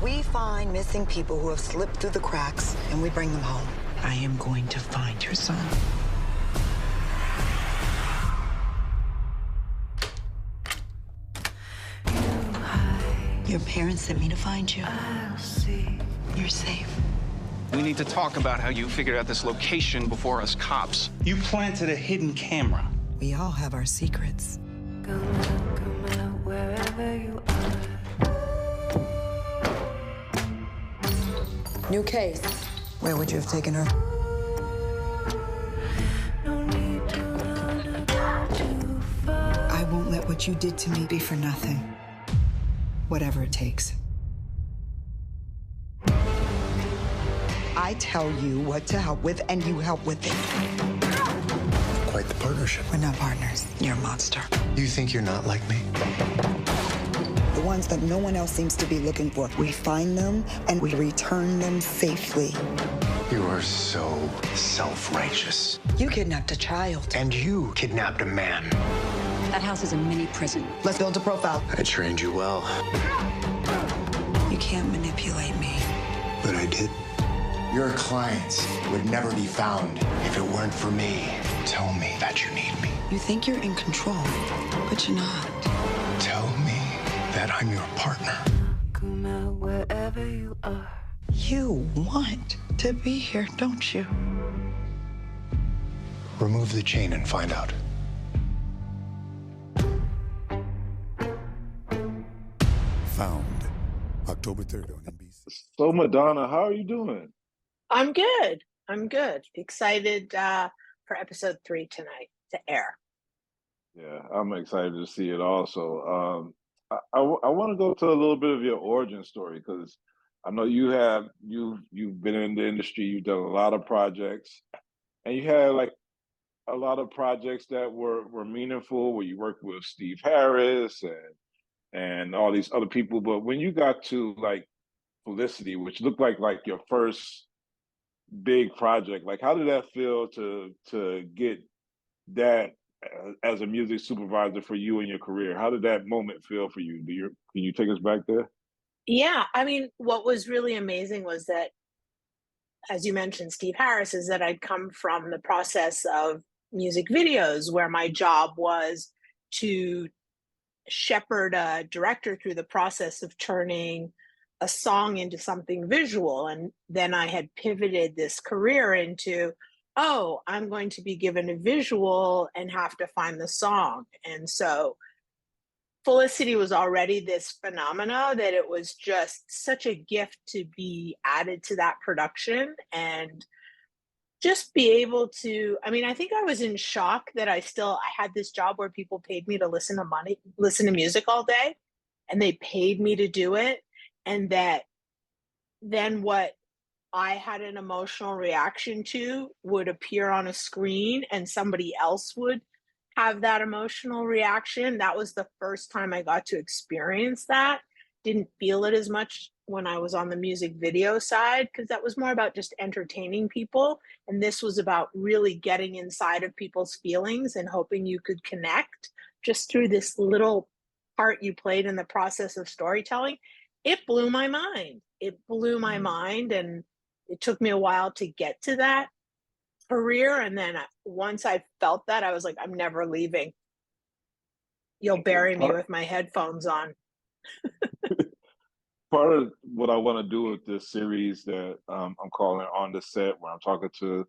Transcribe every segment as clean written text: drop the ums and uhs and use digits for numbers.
We find missing people who have slipped through the cracks, and we bring them home. I am going to find your son. Your parents sent me to find you. You're safe. We need to talk about how you figured out this location before us cops. You planted a hidden camera. We all have our secrets. Come out, wherever you are. New case. Where would you have taken her? No need to run too far. I won't let what you did to me be for nothing. Whatever it takes. I tell you what to help with, and you help with it. Quite the partnership. We're not partners. You're a monster. You think you're not like me? The ones that no one else seems to be looking for. We find them, and we return them safely. You are so self-righteous. You kidnapped a child. And you kidnapped a man. That house is a mini prison. Let's build a profile. I trained you well. You can't manipulate me. But I did. Your clients would never be found if it weren't for me. Tell me that you need me. You think you're in control, but you're not. Tell me that I'm your partner. Come out, wherever you are. You want to be here, don't you? Remove the chain and find out. Found, October 3rd on NBC. So Madonna, how are you doing? I'm good. I'm good. Excited for episode 3 tonight to air. Yeah, I'm excited to see it also. I want to go to a little bit of your origin story because I know you've been in the industry, you've done a lot of projects, and you had like a lot of projects that were meaningful where you worked with Steve Harris and all these other people. But when you got to like Felicity, which looked like your first big project, like how did that feel to get that as a music supervisor for you in your career? How did that moment feel for you? Can you take us back there? Yeah, I mean, what was really amazing was that, as you mentioned, Steve Harris, is that I'd come from the process of music videos where my job was to shepherd a director through the process of turning a song into something visual. And then I had pivoted this career into, oh, I'm going to be given a visual and have to find the song. And so Felicity was already this phenomena that it was just such a gift to be added to that production and just be able to, I mean, I think I was in shock that I had this job where people paid me to listen to music all day, and they paid me to do it. And that then what I had an emotional reaction to would appear on a screen and somebody else would have that emotional reaction. That was the first time I got to experience that. Didn't feel it as much when I was on the music video side, because that was more about just entertaining people. And this was about really getting inside of people's feelings and hoping you could connect just through this little part you played in the process of storytelling. It blew my mind. It blew my mind. And it took me a while to get to that career. And then once I felt that, I was like, I'm never leaving. You'll bury me with my headphones on. Part of what I want to do with this series that I'm calling On the Set, where I'm talking to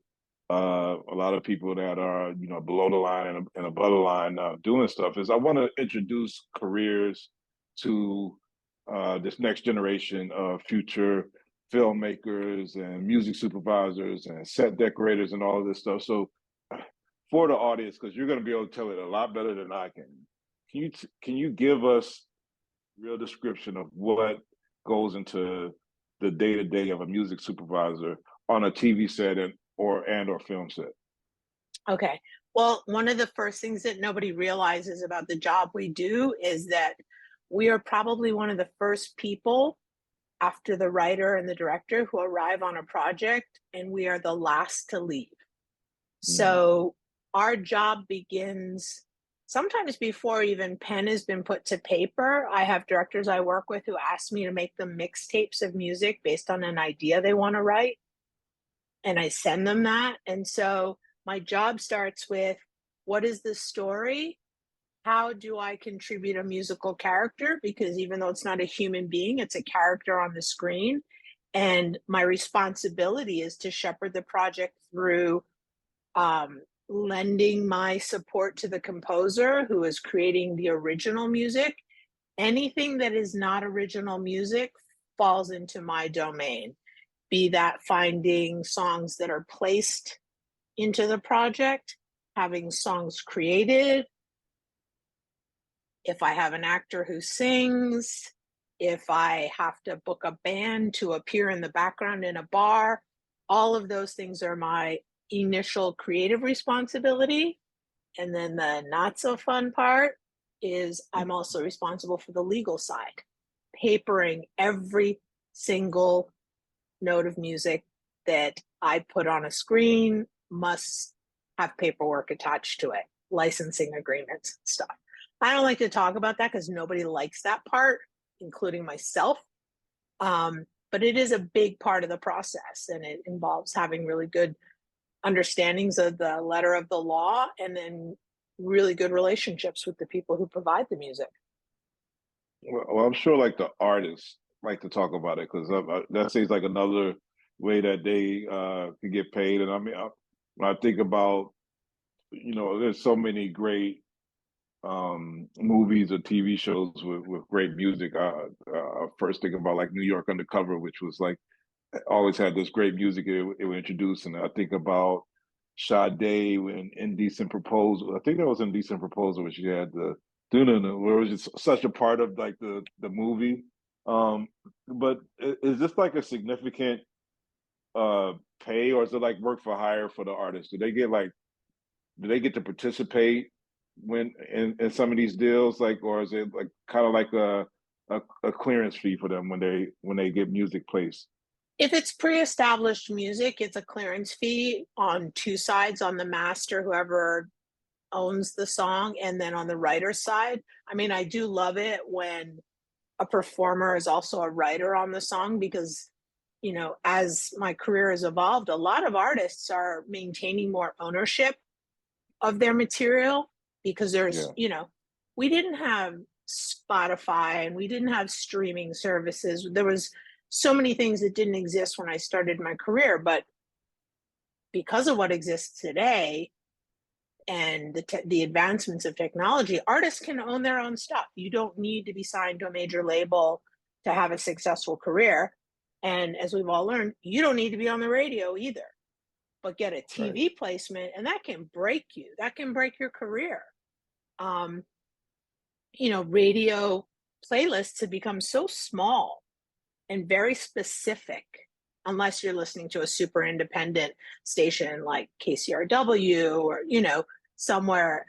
a lot of people that are, below the line and above the line doing stuff, is I want to introduce careers to this next generation of future filmmakers and music supervisors and set decorators and all of this stuff. So for the audience, because you're going to be able to tell it a lot better than I can you give us a real description of what goes into the day-to-day of a music supervisor on a TV set or film set? Okay. Well, one of the first things that nobody realizes about the job we do is that we are probably one of the first people after the writer and the director who arrive on a project, and we are the last to leave. So our job begins sometimes before even pen has been put to paper, I have directors I work with who ask me to make them mixtapes of music based on an idea they want to write. And I send them that. And so my job starts with, what is the story? How do I contribute a musical character? Because even though it's not a human being, it's a character on the screen. And my responsibility is to shepherd the project through lending my support to the composer who is creating the original music. Anything that is not original music falls into my domain, be that finding songs that are placed into the project, having songs created, if I have an actor who sings, if I have to book a band to appear in the background in a bar, all of those things are my initial creative responsibility. And then the not so fun part is I'm also responsible for the legal side, papering every single note of music that I put on a screen must have paperwork attached to it, licensing agreements, stuff. I don't like to talk about that because nobody likes that part, including myself. But it is a big part of the process, and it involves having really good understandings of the letter of the law and then really good relationships with the people who provide the music. Well, I'm sure like the artists like to talk about it because that seems like another way that they could get paid. And I mean, when I think about, there's so many great movies or TV shows with great music. First think about like New York Undercover, which was like always had this great music it would introduce, and I think about Sade in Indecent Proposal. I think that was Indecent Proposal where she had the where it was just such a part of like the movie. But is this like a significant pay, or is it like work for hire for the artists? Do they get to participate when in some of these deals, like, or is it like kind of like a clearance fee for them when they get music placed? If it's pre-established music, it's a clearance fee on two sides, on the master, whoever owns the song, and then on the writer's side. I mean, I do love it when a performer is also a writer on the song because, as my career has evolved, a lot of artists are maintaining more ownership of their material because there's, we didn't have Spotify and we didn't have streaming services. There was so many things that didn't exist when I started my career, but because of what exists today and the advancements of technology, artists can own their own stuff. You don't need to be signed to a major label to have a successful career. And as we've all learned, you don't need to be on the radio either, but get a TV placement, and that can break you. That can break your career. Radio playlists have become so small and very specific, unless you're listening to a super independent station like KCRW or, somewhere,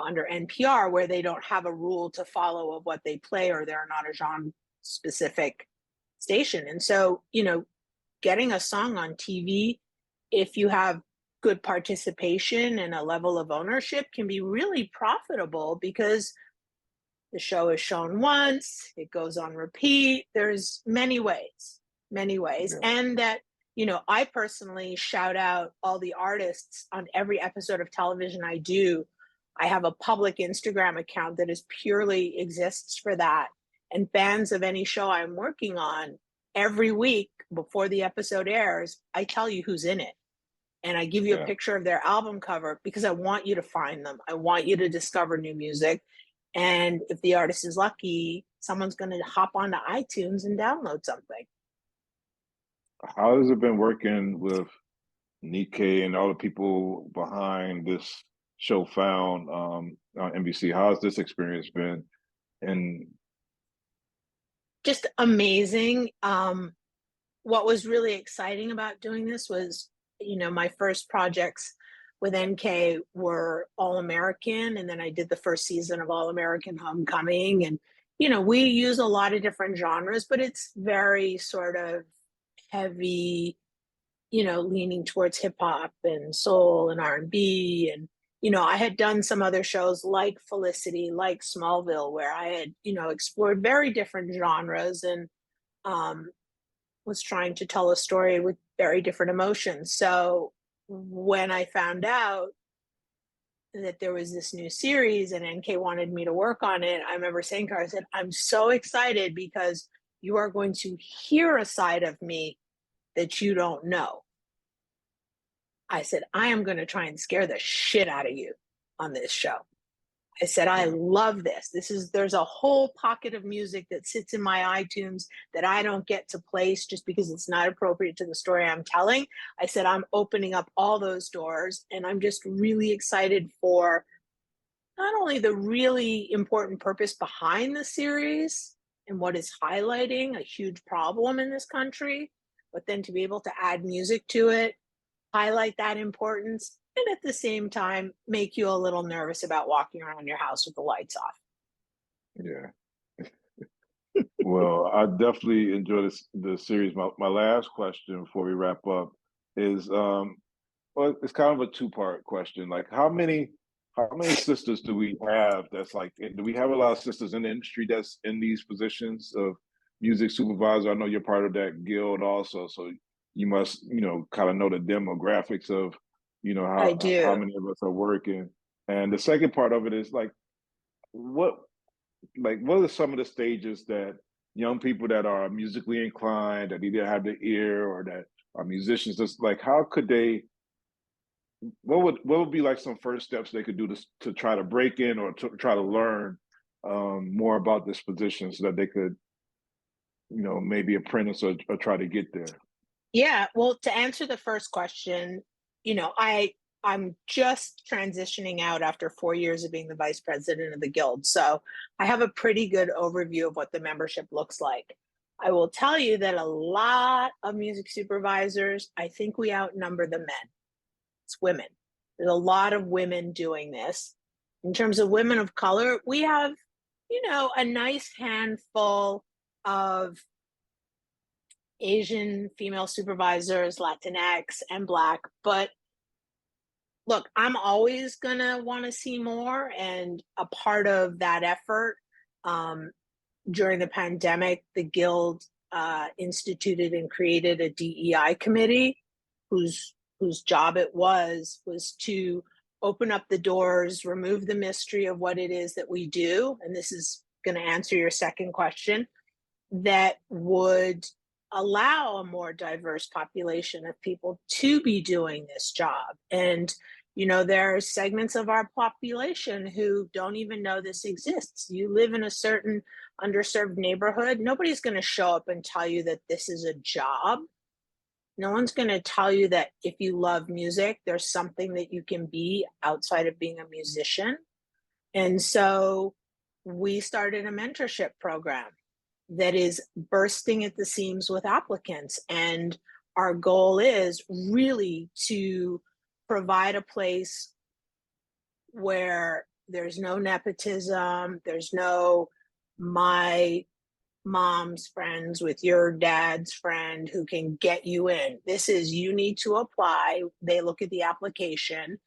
under NPR where they don't have a rule to follow of what they play, or they're not a genre specific station. And so, getting a song on TV, if you have good participation and a level of ownership, can be really profitable because the show is shown once, it goes on repeat. There's many ways. Yeah. And that, I personally shout out all the artists on every episode of television I do. I have a public Instagram account that is purely exists for that. And fans of any show I'm working on, every week before the episode airs, I tell you who's in it. And I give you a picture of their album cover because I want you to find them. I want you to discover new music. And if the artist is lucky, someone's going to hop onto iTunes and download something. How has it been working with Nikkei and all the people behind this show Found on NBC? How has this experience been? And just amazing. What was really exciting about doing this was, my first projects with NK were All American, and then I did the first season of All American Homecoming. And, we use a lot of different genres, but it's very sort of heavy, leaning towards hip hop and soul and R&B. And, I had done some other shows like Felicity, like Smallville, where I had, explored very different genres and um, was trying to tell a story with very different emotions. So when I found out that there was this new series and NK wanted me to work on it, I remember saying to her, I said, I'm so excited because you are going to hear a side of me that you don't know. I said, I am going to try and scare the shit out of you on this show. I said, I love this. There's a whole pocket of music that sits in my iTunes that I don't get to place just because it's not appropriate to the story I'm telling. I said, I'm opening up all those doors, and I'm just really excited for not only the really important purpose behind the series and what is highlighting a huge problem in this country, but then to be able to add music to it, highlight that importance, and at the same time make you a little nervous about walking around your house with the lights off. Yeah. Well, I definitely enjoy the series. My last question before we wrap up is well, it's kind of a two-part question. Like how many sisters do we have that's like do we have a lot of sisters in the industry that's in these positions of music supervisor? I know you're part of that guild also, so you must, kind of know the demographics of, I how do. many of us are working. And the second part of it is what what are some of the stages that young people that are musically inclined, that either have the ear or that are musicians, just like how could they what would be like some first steps they could do to try to break in or to try to learn more about this position so that they could, maybe apprentice or try to get there? Yeah, well, to answer the first question, I'm just transitioning out after 4 years of being the vice president of the guild. So I have a pretty good overview of what the membership looks like. I will tell you that a lot of music supervisors, I think we outnumber the men. It's women. There's a lot of women doing this. In terms of women of color, we have, a nice handful of Asian female supervisors, Latinx, and Black. But look, I'm always going to want to see more. And a part of that effort um, during the pandemic, the Guild instituted and created a DEI committee whose job it was to open up the doors, remove the mystery of what it is that we do. And this is going to answer your second question, that would allow a more diverse population of people to be doing this job. And, there are segments of our population who don't even know this exists. You live in a certain underserved neighborhood, nobody's going to show up and tell you that this is a job. No one's going to tell you that if you love music, there's something that you can be outside of being a musician. And so we started a mentorship program that is bursting at the seams with applicants. And our goal is really to provide a place where there's no nepotism, there's no my mom's friends with your dad's friend who can get you in. This is, you need to apply. They look at the application,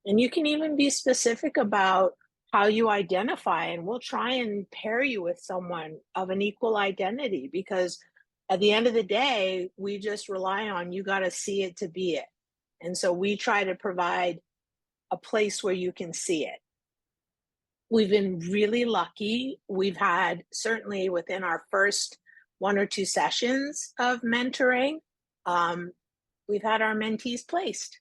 and you can even be specific about how you identify, and we'll try and pair you with someone of an equal identity, because at the end of the day, we just rely on you got to see it to be it. And so we try to provide a place where you can see it. We've been really lucky. We've had, certainly within our first 1 or 2 sessions of mentoring, we've had our mentees placed.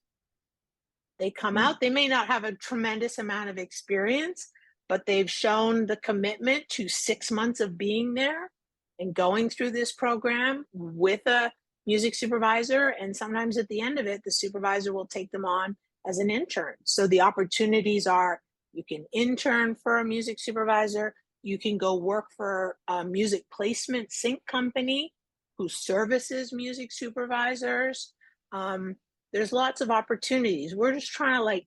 They come out, they may not have a tremendous amount of experience, but they've shown the commitment to 6 months of being there and going through this program with a music supervisor. And sometimes at the end of it, the supervisor will take them on as an intern. So the opportunities are, you can intern for a music supervisor, you can go work for a music placement sync company who services music supervisors. There's lots of opportunities. We're just trying to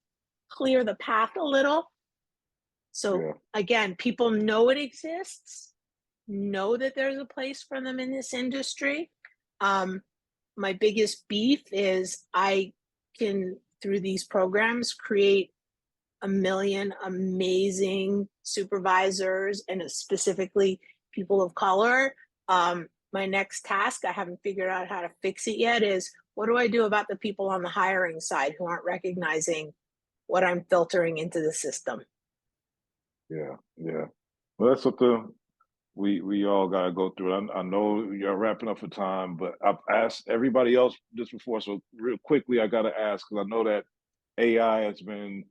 clear the path a little. So again, people know it exists, know that there's a place for them in this industry. My biggest beef is I can, through these programs, create a million amazing supervisors and specifically people of color. My next task, I haven't figured out how to fix it yet, is what do I do about the people on the hiring side who aren't recognizing what I'm filtering into the system? Yeah, yeah. Well, that's something we all got to go through. I know you're wrapping up for time, but I've asked everybody else this before, so real quickly I got to ask because I know that AI has been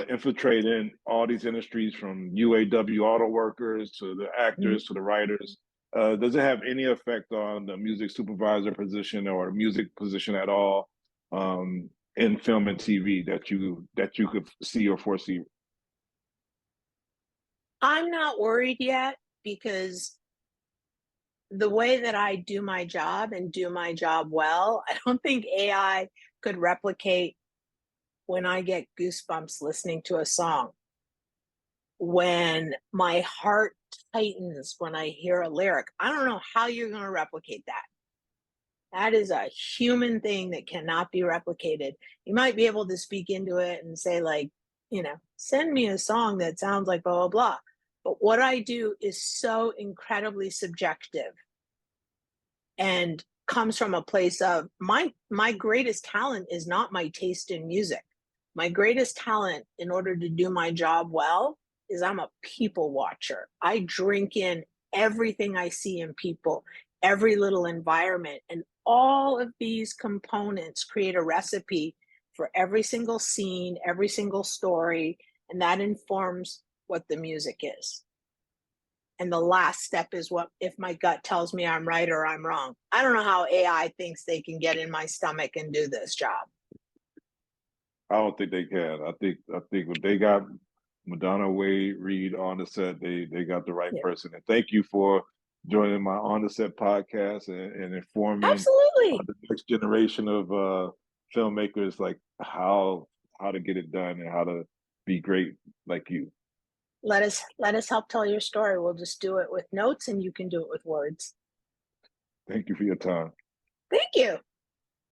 infiltrating all these industries from UAW auto workers to the actors to the writers. Does it have any effect on the music supervisor position or music position at all in film and TV that you could see or foresee? I'm not worried yet because the way that I do my job and do my job well, I don't think AI could replicate when I get goosebumps listening to a song, when my heart tightens when I hear a lyric. I don't know how you're going to replicate that. That is a human thing that cannot be replicated. You might be able to speak into it and say, like, send me a song that sounds like blah, blah, blah. But what I do is so incredibly subjective and comes from a place of my greatest talent is not my taste in music. My greatest talent in order to do my job well is I'm a people watcher. I drink in everything I see in people, every little environment, and all of these components create a recipe for every single scene, every single story, and that informs what the music is. And the last step is what if my gut tells me I'm right or I'm wrong. I don't know how AI thinks they can get in my stomach and do this job. I don't think they can. I think when they got Madonna Wade Reed on the set, they got the right person. And thank you for joining my On the Set podcast and informing Absolutely. the next generation of filmmakers like how to get it done and how to be great like you. Let us help tell your story. We'll just do it with notes and you can do it with words. Thank you for your time. Thank you.